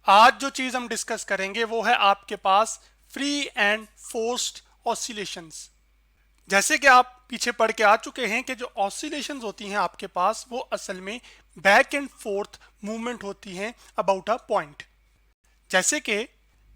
आज जो चीज हम डिस्कस करेंगे वो है आपके पास फ्री एंड फोर्स्ड ऑसिलेशंस। जैसे कि आप पीछे पढ़ के आ चुके हैं कि जो ऑसिलेशंस होती हैं आपके पास वो असल में बैक एंड फोर्थ मूवमेंट होती हैं अबाउट अ पॉइंट। जैसे कि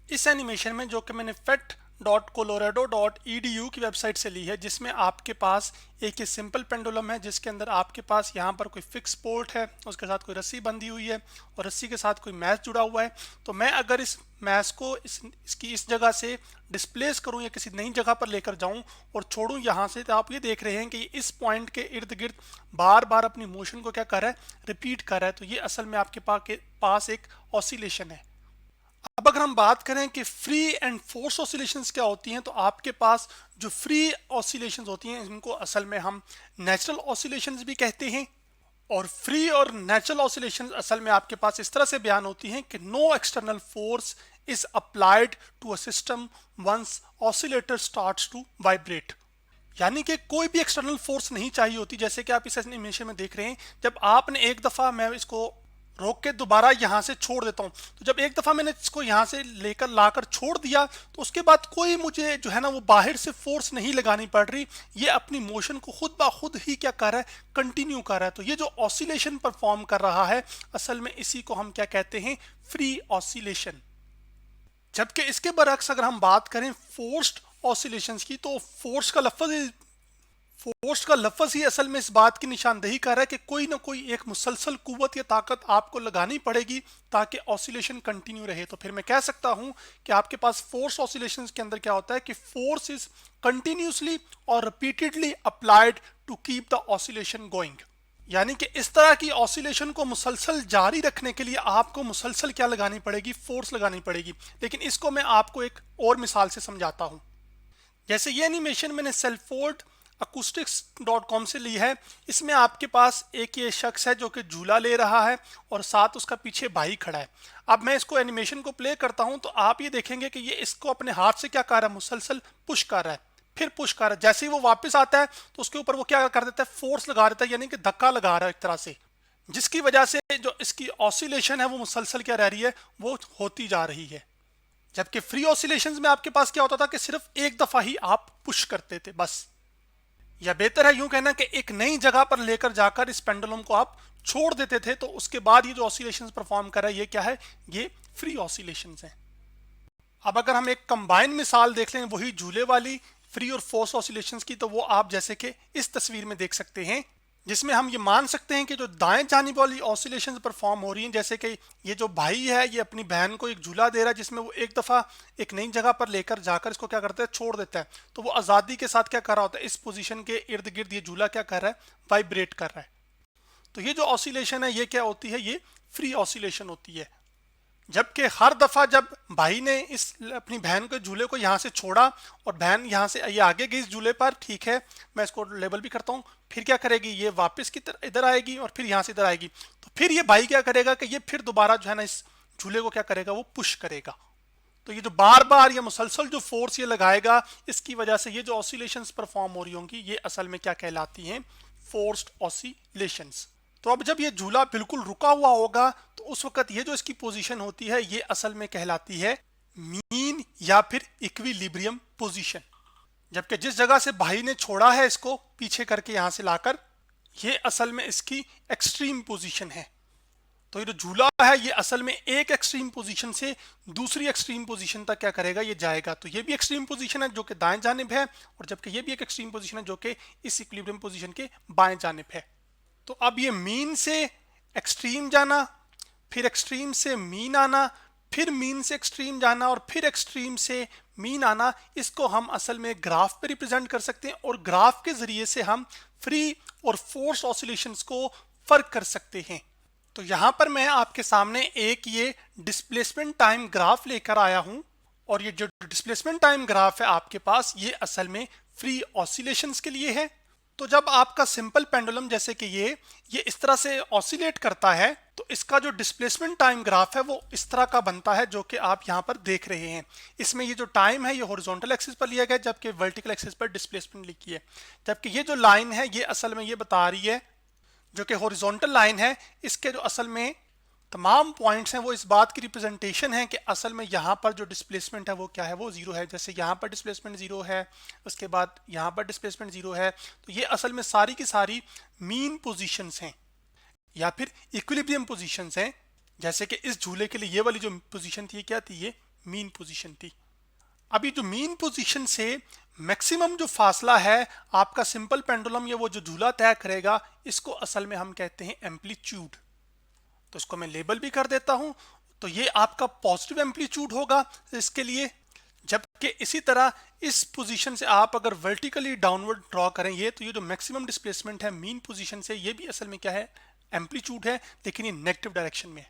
इस एनिमेशन में जो कि मैंने fet.colorado.edu की वेबसाइट से ली है, जिसमें आपके पास एक ये सिंपल पेंडुलम है जिसके अंदर आपके पास यहाँ पर कोई फिक्स पोर्ट है, उसके साथ कोई रस्सी बंधी हुई है और रस्सी के साथ कोई मैश जुड़ा हुआ है। तो मैं अगर इस मैश को इसकी इस जगह से डिस्प्लेस करूँ या किसी नई जगह पर लेकर जाऊँ और छोड़ूँ यहाँ से, तो आप ये देख रहे हैं कि इस पॉइंट के इर्द गिर्द बार बार अपनी मोशन को क्या कर रहा है, रिपीट कर रहा है। तो ये असल में आपके पास एक ऑसिलेशन है। अब अगर हम बात करें कि फ्री एंड फोर्स ऑसिलेशंस क्या होती हैं, तो आपके पास जो फ्री ऑसिलेशंस होती हैं इनको असल में हम नेचुरल ऑसिलेशंस भी कहते हैं। और फ्री और नेचुरल ऑसिलेशंस असल में आपके पास इस तरह से बयान होती हैं कि no external force is applied to a system once oscillator starts to vibrate. यानी कि कोई भी एक्सटर्नल फोर्स नहीं चाहिए होती। जैसे कि आप इस एनिमेशन में देख रहे हैं, जब आपने एक दफ़ा, मैं इसको रोक के दोबारा यहाँ से छोड़ देता हूँ, तो जब एक दफ़ा मैंने इसको यहाँ से लेकर लाकर छोड़ दिया तो उसके बाद कोई मुझे जो है ना वो बाहर से फोर्स नहीं लगानी पड़ रही। ये अपनी मोशन को खुद ब खुद ही क्या कर रहा है, कंटिन्यू कर रहा है। तो ये जो ऑसिलेशन परफॉर्म कर रहा है असल में इसी को हम क्या कहते हैं, फ्री ऑसिलेशन। जबकि इसके बरक्स अगर हम बात करें फोर्स्ड ऑसिलेशंस की, तो फोर्स का लफ्ज ही असल में इस बात की निशानदेही कर रहा है कि कोई ना कोई एक मुसलसल कुव्वत या ताकत आपको लगानी पड़ेगी ताकि ऑसिलेशन कंटिन्यू रहे। तो फिर मैं कह सकता हूं कि आपके पास फोर्स ऑसिलेशंस के अंदर क्या होता है कि फोर्स इज कंटिन्यूसली और repeatedly applied to keep the oscillation going. यानी कि इस तरह की ऑसिलेशन को मुसलसल जारी रखने के लिए आपको मुसलसल क्या लगानी पड़ेगी, फोर्स लगानी पड़ेगी। लेकिन इसको मैं आपको एक और मिसाल से समझाता हूं। जैसे ये एनिमेशन मैंने सेल्फोर्ड acoustics.com से ली है। इसमें आपके पास एक ये शख्स है जो कि झूला ले रहा है और साथ उसका पीछे भाई खड़ा है। अब मैं इसको एनिमेशन को प्ले करता हूं तो आप ये देखेंगे कि ये इसको अपने हाथ से क्या कर रहा है, मुसलसल पुश कर रहा है, फिर पुश कर रहा है। जैसे ही वो वापस आता है तो उसके ऊपर वो क्या कर देता है, फोर्स लगा देता है, यानी कि धक्का लगा रहा है एक तरह से, जिसकी वजह से जो इसकी ऑसिलेशन है वो मुसलसल क्या रह रही है, वो होती जा रही है। जबकि फ्री ऑसिलेशंस में आपके पास क्या होता था कि सिर्फ एक दफा ही आप पुश करते थे बस। या बेहतर है यूं कहना कि एक नई जगह पर लेकर जाकर इस पेंडुलम को आप छोड़ देते थे, तो उसके बाद ये जो ऑसिलेशंस परफॉर्म कर रहा है ये क्या है, ये फ्री ऑसिलेशंस हैं। अब अगर हम एक कंबाइन मिसाल देख लें वही झूले वाली फ्री और फोर्स ऑसिलेशंस की, तो वो आप जैसे कि इस तस्वीर में देख सकते हैं, जिसमें हम ये मान सकते हैं कि जो दाएं जानिब वाली ऑसिलेशंस परफॉर्म हो रही हैं, जैसे कि ये जो भाई है ये अपनी बहन को एक झूला दे रहा है जिसमें वो एक दफ़ा एक नई जगह पर लेकर जाकर इसको क्या करता है, छोड़ देता है। तो वो आज़ादी के साथ क्या कर रहा होता है, इस पोजीशन के इर्द गिर्द ये झूला क्या कर रहा है, वाइब्रेट कर रहा है। तो ये जो ऑसिलेशन है ये क्या होती है, ये फ्री ऑसिलेशन होती है। जबकि हर दफा जब भाई ने इस अपनी बहन के झूले को यहाँ से छोड़ा और बहन यहाँ से ये आगे गई इस झूले पर, ठीक है, मैं इसको लेबल भी करता हूँ, फिर क्या करेगी, ये वापस की तरह इधर आएगी और फिर यहाँ से इधर आएगी। तो फिर ये भाई क्या करेगा कि ये फिर दोबारा जो है ना इस झूले को क्या करेगा, वो पुश करेगा। तो ये जो बार बार या मुसलसल जो फोर्स ये लगाएगा, इसकी वजह से ये जो ऑसिलेशंस परफॉर्म हो रही होंगी ये असल में क्या कहलाती हैं, फोर्स्ड ऑसिलेशंस। तो अब जब ये झूला बिल्कुल रुका हुआ होगा तो उस वक्त ये जो इसकी पोजीशन होती है ये असल में कहलाती है मीन या फिर इक्विलिब्रियम पोजीशन। जबकि जिस जगह से भाई ने छोड़ा है इसको पीछे करके यहां से लाकर, ये असल में इसकी एक्सट्रीम पोजीशन है। तो ये जो झूला है ये असल में एक एक्सट्रीम पोजीशन से दूसरी एक्सट्रीम पोजीशन तक क्या करेगा, ये जाएगा। तो ये भी एक्सट्रीम पोजीशन है जो कि दाएं जानिब है, और जबकि ये भी एक एक्सट्रीम पोजीशन है जो कि इस इक्विलिब्रियम पोजीशन के बाएं जानिब है। तो अब ये मीन से एक्सट्रीम जाना, फिर एक्सट्रीम से मीन आना, फिर मीन से एक्सट्रीम जाना और फिर एक्सट्रीम से मीन आना, इसको हम असल में ग्राफ पे रिप्रेजेंट कर सकते हैं और ग्राफ के जरिए से हम फ्री और फोर्स ऑसिलेशंस को फर्क कर सकते हैं। तो यहां पर मैं आपके सामने एक ये डिस्प्लेसमेंट टाइम ग्राफ लेकर आया हूं, और ये जो डिस्प्लेसमेंट टाइम ग्राफ है आपके पास ये असल में फ्री ऑसिलेशंस के लिए है। तो जब आपका सिंपल पेंडुलम जैसे कि ये इस तरह से ऑसिलेट करता है तो इसका जो डिस्प्लेसमेंट टाइम ग्राफ है वो इस तरह का बनता है जो कि आप यहाँ पर देख रहे हैं। इसमें ये जो टाइम है ये हॉरिजॉन्टल एक्सिस पर लिया गया, जबकि वर्टिकल एक्सिस पर डिस्प्लेसमेंट लिखी है। जबकि ये जो लाइन है ये असल में ये बता रही है, जो कि हॉरिजॉन्टल लाइन है, इसके जो असल में तमाम पॉइंट्स हैं वो इस बात की रिप्रेजेंटेशन है कि असल में यहाँ पर जो डिस्प्लेसमेंट है वो क्या है, वो जीरो है। जैसे यहाँ पर डिस्प्लेसमेंट जीरो है, उसके बाद यहाँ पर डिस्प्लेसमेंट जीरो है, तो ये असल में सारी की सारी मीन पोजीशंस हैं या फिर इक्विलिब्रियम पोजीशंस हैं। जैसे कि इस झूले के लिए ये वाली जो पोजीशन थी क्या थी, ये मीन पोजीशन थी। अभी जो मीन पोजीशन से मैक्सिमम जो फासला है आपका सिंपल पेंडुलम या वो जो झूला तय करेगा, इसको असल में हम कहते हैं एम्पलीट्यूड। तो इसको मैं लेबल भी कर देता हूं। तो ये आपका पॉजिटिव एम्पलीट्यूड होगा इसके लिए, जबकि इसी तरह इस पोजीशन से आप अगर वर्टिकली डाउनवर्ड ड्रॉ करें ये, तो ये जो मैक्सिमम डिस्प्लेसमेंट है मीन पोजीशन से, ये भी असल में क्या है, एम्पलीट्यूड है, लेकिन ये नेगेटिव डायरेक्शन में है।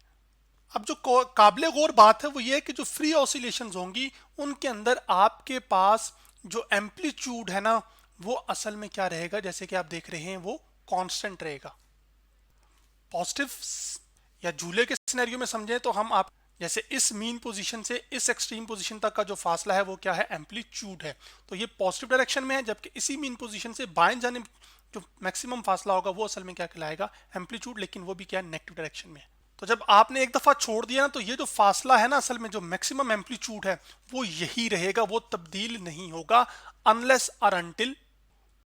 अब जो काबिले गौर बात है वो ये है कि जो फ्री ऑसिलेशंस होंगी उनके अंदर आपके पास जो एम्पलीट्यूड है ना, वो असल में क्या रहेगा, जैसे कि आप देख रहे हैं वो कांस्टेंट रहेगा। पॉजिटिव या झूले के सिनेरियो में समझें तो हम आप जैसे इस मीन पोजीशन से इस एक्सट्रीम पोजीशन तक का जो फासला है वो क्या है, एम्पलीट्यूड है। तो ये पॉजिटिव डायरेक्शन में है, जबकि इसी मीन पोजीशन से बाएं जाने जो मैक्सिमम फासला होगा वो असल में क्या कहलाएगा, एम्पलीट्यूड, लेकिन वो भी क्या है, नेगेटिव डायरेक्शन में है। तो जब आपने एक दफा छोड़ दिया ना, तो ये जो फासला है ना, असल में जो मैक्सिमम एम्पलीट्यूड है वो यही रहेगा, वो तब्दील नहीं होगा अनलेस और अनटिल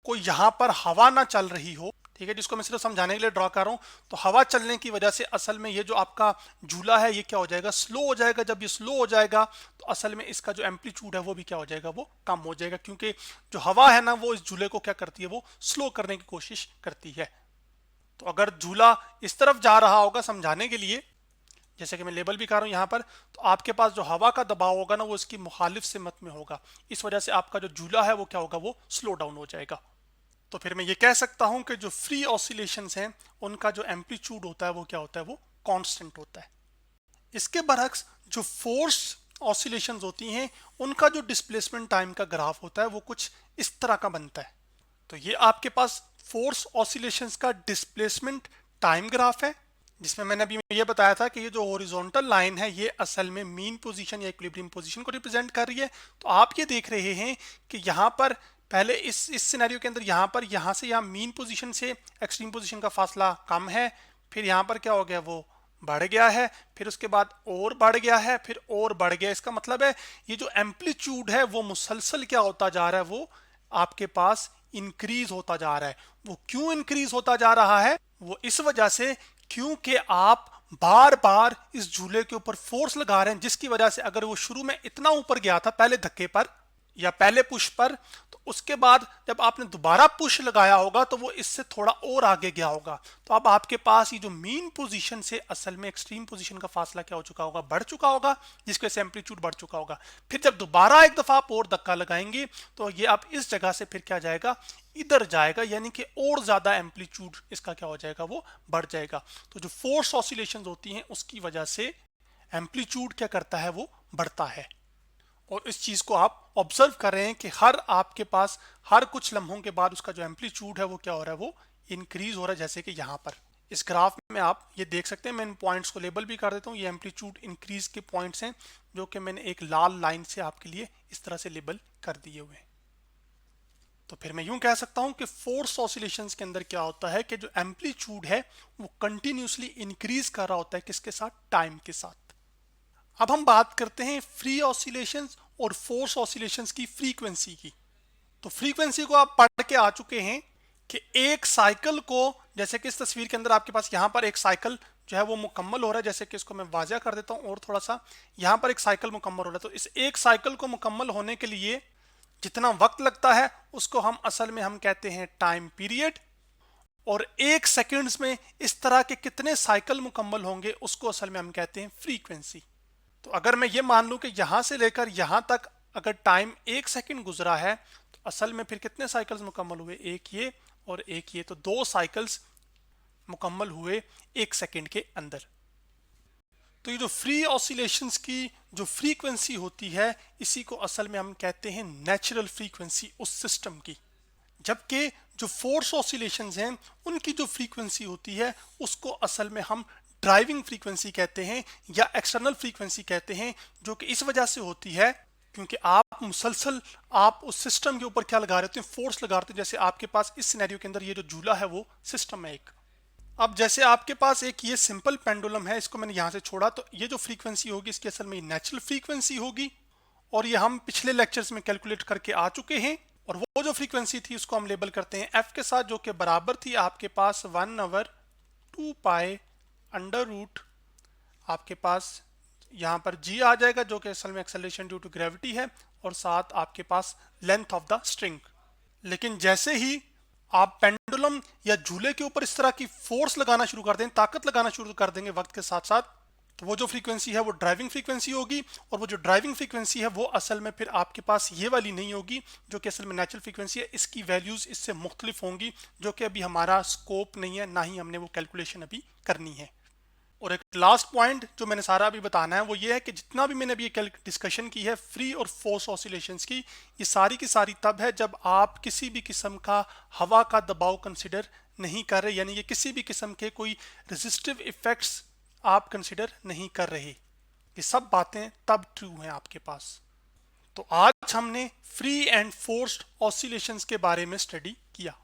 कोई यहाँ पर हवा ना चल रही हो। ठीक है, जिसको मैं सिर्फ समझाने के लिए ड्रॉ कर रहा हूँ। तो हवा चलने की वजह से असल में ये जो आपका झूला है ये क्या हो जाएगा, स्लो हो जाएगा। जब ये स्लो हो जाएगा तो असल में इसका जो एम्पलीट्यूड है वो भी क्या हो जाएगा, वो कम हो जाएगा, क्योंकि जो हवा है ना वो इस झूले को क्या करती है, वो स्लो करने की कोशिश करती है। तो अगर झूला इस तरफ जा रहा होगा, समझाने के लिए जैसे कि मैं लेबल भी कर रहा हूँ यहाँ पर, तो आपके पास जो हवा का दबाव होगा ना वो इसकी मुखालिफ सिमत में होगा। इस वजह से आपका जो झूला है वो क्या होगा, वो स्लो डाउन हो जाएगा। तो फिर मैं ये कह सकता हूं कि जो फ्री ऑसिलेशंस हैं उनका जो एम्पलीट्यूड होता है वो क्या होता है, वो कांस्टेंट होता है। इसके बरक्स जो फोर्स ऑसिलेशंस होती हैं उनका जो डिस्प्लेसमेंट टाइम का ग्राफ होता है वो कुछ इस तरह का बनता है। तो ये आपके पास फोर्स ऑसिलेशंस का डिस्प्लेसमेंट टाइम ग्राफ है, जिसमें मैंने अभी ये बताया था कि ये जो हॉरिजॉन्टल लाइन है ये असल में मीन पोजीशन या इक्विलिब्रियम पोजीशन को रिप्रेजेंट कर रही है। तो आप ये देख रहे हैं कि यहाँ पर पहले इस सिनेरियो के अंदर यहाँ से यहाँ मीन पोजीशन से एक्सट्रीम पोजीशन का फासला कम है, फिर यहाँ पर क्या हो गया, वो बढ़ गया है, फिर उसके बाद और बढ़ गया है, फिर और बढ़ गया। इसका मतलब है ये जो एम्पलीट्यूड है वो मुसलसल क्या होता जा रहा है, वो आपके पास इंक्रीज होता जा रहा है। वो क्यों इंक्रीज होता जा रहा है, वो इस वजह से क्योंकि आप बार बार इस झूले के ऊपर फोर्स लगा रहे हैं, जिसकी वजह से अगर वो शुरू में इतना ऊपर गया था पहले धक्के पर या पहले पुश पर, तो उसके बाद जब आपने दोबारा पुश लगाया होगा तो वो इससे थोड़ा और आगे गया होगा। तो अब आपके पास ये जो मीन पोजीशन से असल में एक्सट्रीम पोजीशन का फासला क्या हो चुका होगा, बढ़ चुका होगा, जिसकी वजह से एम्पलीट्यूड बढ़ चुका होगा। फिर जब दोबारा एक दफा आप और धक्का लगाएंगे तो ये आप इस जगह से फिर क्या जाएगा, इधर जाएगा, यानी कि और ज्यादा एम्पलीट्यूड इसका क्या हो जाएगा, वो बढ़ जाएगा। तो जो फोर्स ऑसिलेशंस होती हैं उसकी वजह से एम्पलीट्यूड क्या करता है, वो बढ़ता है। और इस चीज को आप ऑब्जर्व कर रहे हैं कि हर आपके पास हर कुछ लम्हों के बाद उसका जो एम्पलीट्यूड है वो क्या हो रहा है, वो इंक्रीज हो रहा है। जैसे कि यहाँ पर इस ग्राफ में आप ये देख सकते हैं, मैं इन पॉइंट्स को लेबल भी कर देता हूँ। ये एम्पलीट्यूड इंक्रीज के पॉइंट्स हैं जो कि मैंने एक लाल लाइन से आपके लिए इस तरह से लेबल कर दिए हुए हैं। तो फिर मैं यूं कह सकता हूं कि फोर्स ऑसिलेशंस के अंदर क्या होता है कि जो एम्पलीट्यूड है वो कंटिन्यूसली इंक्रीज कर रहा होता है, किसके साथ, टाइम के साथ। अब हम बात करते हैं फ्री ऑसिलेशंस और फोर्स ऑसिलेशंस की फ्रीक्वेंसी की। तो फ्रीक्वेंसी को आप पढ़ के आ चुके हैं कि एक साइकिल को, जैसे कि इस तस्वीर के अंदर आपके पास यहाँ पर एक साइकिल जो है वो मुकम्मल हो रहा है। जैसे कि इसको मैं वाज़ह कर देता हूँ और थोड़ा सा, यहाँ पर एक साइकिल मुकम्मल हो रहा है। तो इस एक साइकिल को मुकम्मल होने के लिए जितना वक्त लगता है उसको हम असल में हम कहते हैं टाइम पीरियड, और एक सेकंड्स में इस तरह के कितने साइकिल मुकम्मल होंगे उसको असल में हम कहते हैं फ्रीक्वेंसी। तो अगर मैं ये मान लूं कि यहां से लेकर यहां तक अगर टाइम एक सेकंड गुजरा है तो असल में फिर कितने साइकिल्स मुकम्मल हुए, एक ये और एक ये, तो दो साइकिल्स मुकम्मल हुए एक सेकंड के अंदर। तो ये जो फ्री ऑसिलेशंस की जो फ्रीक्वेंसी होती है इसी को असल में हम कहते हैं नेचुरल फ्रीक्वेंसी उस सिस्टम की। जबकि जो फोर्स ऑसिलेशंस हैं उनकी जो फ्रीक्वेंसी होती है उसको असल में हम ड्राइविंग फ्रीक्वेंसी कहते हैं या एक्सटर्नल फ्रीक्वेंसी कहते हैं, जो कि इस वजह से होती है क्योंकि आप मुसलसल आप उस सिस्टम के ऊपर क्या लगा रहे होते हैं, फोर्स लगा रहे हैं। जैसे आपके पास इस सिनेरियो के अंदर ये जो झूला है वो सिस्टम है एक, अब जैसे आपके पास एक ये सिंपल पेंडुलम है, इसको मैंने यहाँ से छोड़ा, तो ये जो फ्रीक्वेंसी होगी इसकी असल में नेचुरल फ्रीक्वेंसी होगी, और ये हम पिछले लेक्चर्स में कैलकुलेट करके आ चुके हैं। और वो जो फ्रीक्वेंसी थी उसको हम लेबल करते हैं एफ के साथ, जो कि बराबर थी आपके पास 1/2 पाई अंडर रूट, आपके पास यहाँ पर जी आ जाएगा जो कि असल में एक्सेलरेशन ड्यू टू ग्रेविटी है, और साथ आपके पास लेंथ ऑफ द स्ट्रिंग। लेकिन जैसे ही आप पेंडुलम या झूले के ऊपर इस तरह की फोर्स लगाना शुरू कर दें, ताकत लगाना शुरू कर देंगे वक्त के साथ साथ, तो वो जो फ्रीक्वेंसी है वो ड्राइविंग फ्रीक्वेंसी होगी, और वो जो ड्राइविंग फ्रीक्वेंसी है वो असल में फिर आपके पास ये वाली नहीं होगी जो कि असल में नेचुरल फ्रीक्वेंसी है। इसकी वैल्यूज इससे मुख्तलिफ होंगी, जो कि अभी हमारा स्कोप नहीं है, ना ही हमने वो कैलकुलेशन अभी करनी है। और एक लास्ट पॉइंट जो मैंने सारा अभी बताना है वो ये है कि जितना भी मैंने अभी डिस्कशन की है फ्री और फोर्स ऑसिलेशंस की, ये सारी की सारी तब है जब आप किसी भी किस्म का हवा का दबाव कंसिडर नहीं कर रहे, यानी ये किसी भी किस्म के कोई रेजिस्टिव इफेक्ट्स आप कंसिडर नहीं कर रहे। ये सब बातें तब ट्रू हैं आपके पास। तो आज हमने फ्री एंड फोर्स्ड ऑसिलेशंस के बारे में स्टडी किया।